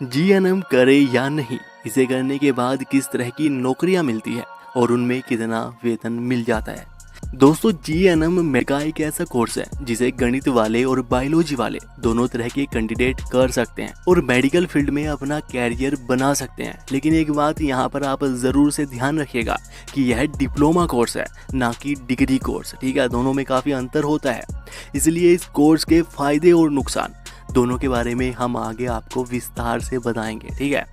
GNM करे या नहीं, इसे करने के बाद किस तरह की नौकरियां मिलती है और उनमें कितना वेतन मिल जाता है। दोस्तों, जीएनएम मेडिकल का एक ऐसा कोर्स है जिसे गणित वाले और बायोलॉजी वाले दोनों तरह के कैंडिडेट कर सकते हैं और मेडिकल फील्ड में अपना कैरियर बना सकते हैं। लेकिन एक बात यहाँ पर आप जरूर से ध्यान रखिएगा कि यह डिप्लोमा कोर्स है, ना कि डिग्री कोर्स। ठीक है, दोनों में काफी अंतर होता है। इसलिए इस कोर्स के फायदे और नुकसान दोनों के बारे में हम आगे आपको विस्तार से बताएंगे। ठीक है,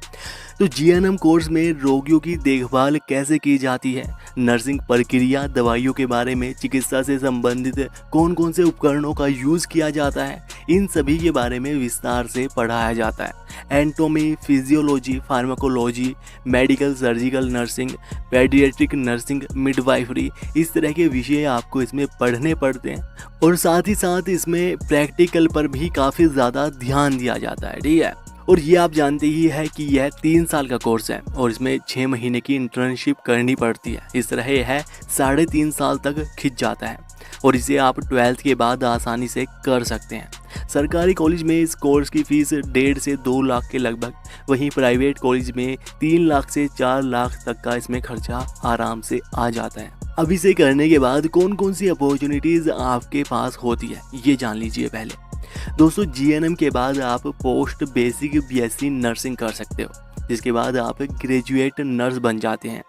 तो जीएनएम कोर्स में रोगियों की देखभाल कैसे की जाती है, नर्सिंग प्रक्रिया, दवाइयों के बारे में, चिकित्सा से संबंधित कौन कौन से उपकरणों का यूज किया जाता है, इन सभी के बारे में विस्तार से पढ़ाया जाता है। Anatomy, physiology, pharmacology, medical surgical nursing, paediatric nursing, midwifery, इस तरह के विषय आपको इसमें पढ़ने पड़ते हैं और साथ ही साथ इसमें प्रैक्टिकल पर भी काफ़ी ज़्यादा ध्यान दिया जाता है। ठीक है, और ये आप जानते ही है कि यह 3 साल का कोर्स है और इसमें 6 महीने की इंटर्नशिप करनी पड़ती है। इस तरह यह 3.5 साल तक खिंच जाता है और इसे आप 12th के बाद आसानी से कर सकते हैं। सरकारी कॉलेज में इस कोर्स की फीस 1.5 से 2 लाख के लगभग, वहीं प्राइवेट कॉलेज में 3 लाख से 4 लाख तक का इसमें खर्चा आराम से आ जाता है। अब इसे करने के बाद कौन कौन सी अपॉर्चुनिटीज आपके पास होती है, ये जान लीजिए पहले। दोस्तों, जीएनएम के बाद आप पोस्ट बेसिक बीएससी नर्सिंग कर सकते हो, जिसके बाद आप ग्रेजुएट नर्स बन जाते हैं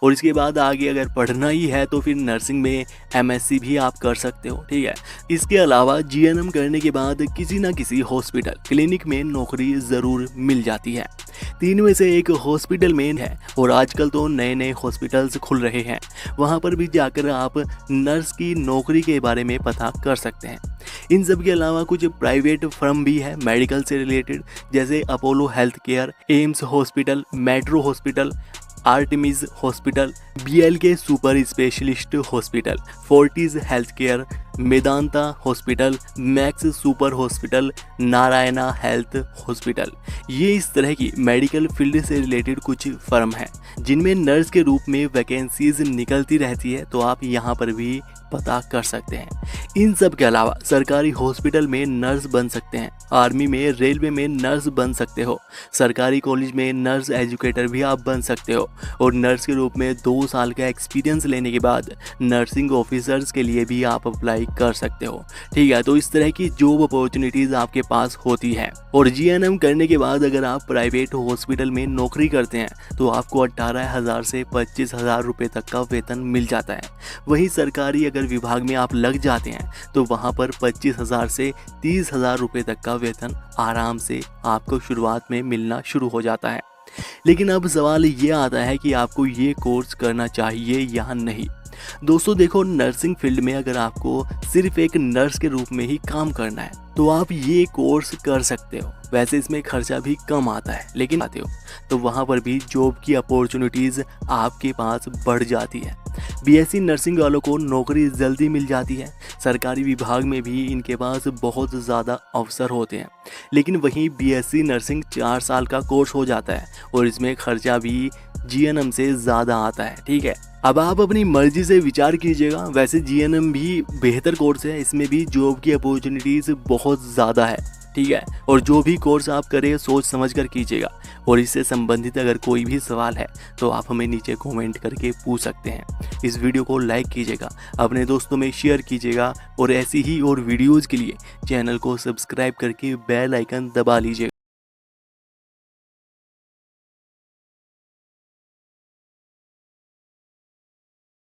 और इसके बाद आगे अगर पढ़ना ही है तो फिर नर्सिंग में एमएससी भी आप कर सकते हो। ठीक है, इसके अलावा जीएनएम करने के बाद किसी ना किसी हॉस्पिटल क्लिनिक में नौकरी ज़रूर मिल जाती है। 3 में से एक हॉस्पिटल में है और आजकल तो नए नए हॉस्पिटल्स खुल रहे हैं, वहाँ पर भी जाकर आप नर्स की नौकरी के बारे में पता कर सकते हैं। इन सब के अलावा कुछ प्राइवेट फर्म भी है मेडिकल से रिलेटेड, जैसे Apollo health care, AIIMS hospital, metro hospital, Artemis hospital, BLK super specialist hospital, Fortis health care, Medanta hospital, max super hospital, Narayana health hospital. ये इस तरह की मेडिकल फील्ड से रिलेटेड कुछ फर्म हैं जिनमें नर्स के रूप में वैकेंसीज निकलती रहती है, तो आप यहाँ पर भी पता कर सकते हैं। इन सब के अलावा सरकारी हॉस्पिटल में नर्स बन सकते हैं, आर्मी में, रेलवे में नर्स बन सकते हो, सरकारी कॉलेज में नर्स एजुकेटर भी आप बन सकते हो और नर्स के रूप में 2 साल का एक्सपीरियंस लेने के बाद नर्सिंग ऑफिसर्स के लिए भी आप अप्लाई कर सकते हो। ठीक है, तो इस तरह की जॉब अपॉर्चुनिटीज आपके पास होती है और जीएनएम करने के बाद अगर आप प्राइवेट हॉस्पिटल में नौकरी करते हैं तो आपको 18,000 से 25,000 रुपये तक का वेतन मिल जाता है। वहीं सरकारी अगर विभाग में आप लग जाते हैं तो वहां पर 25,000 से 30,000 रुपये तक का वेतन आराम से आपको शुरुआत में मिलना शुरू हो जाता है। लेकिन अब सवाल ये आता है कि आपको ये कोर्स करना चाहिए या नहीं। दोस्तों देखो, नर्सिंग फील्ड में अगर आपको सिर्फ एक नर्स के रूप में ही काम करना है तो आप ये कोर्स कर सकते हो। वैसे इसमें खर्चा भी कम आता है, लेकिन आते हो तो वहाँ पर भी जॉब की अपॉर्चुनिटीज़ आपके पास बढ़ जाती है। बीएससी नर्सिंग वालों को नौकरी जल्दी मिल जाती है, सरकारी विभाग में भी इनके पास बहुत ज़्यादा अवसर होते हैं। लेकिन वहीं बीएससी नर्सिंग 4 साल का कोर्स हो जाता है और इसमें खर्चा भी जीएनएम से ज़्यादा आता है। ठीक है, अब आप अपनी मर्जी से विचार कीजिएगा। वैसे जीएनएम भी बेहतर कोर्स है, इसमें भी जॉब की अपॉर्चुनिटीज़ बहुत ज़्यादा है। ठीक है, और जो भी कोर्स आप करें सोच समझ कर कीजिएगा और इससे संबंधित अगर कोई भी सवाल है तो आप हमें नीचे कमेंट करके पूछ सकते हैं। इस वीडियो को लाइक कीजिएगा, अपने दोस्तों में शेयर कीजिएगा और ऐसी ही और वीडियोज़ के लिए चैनल को सब्सक्राइब करके बेल आइकन दबा लीजिएगा।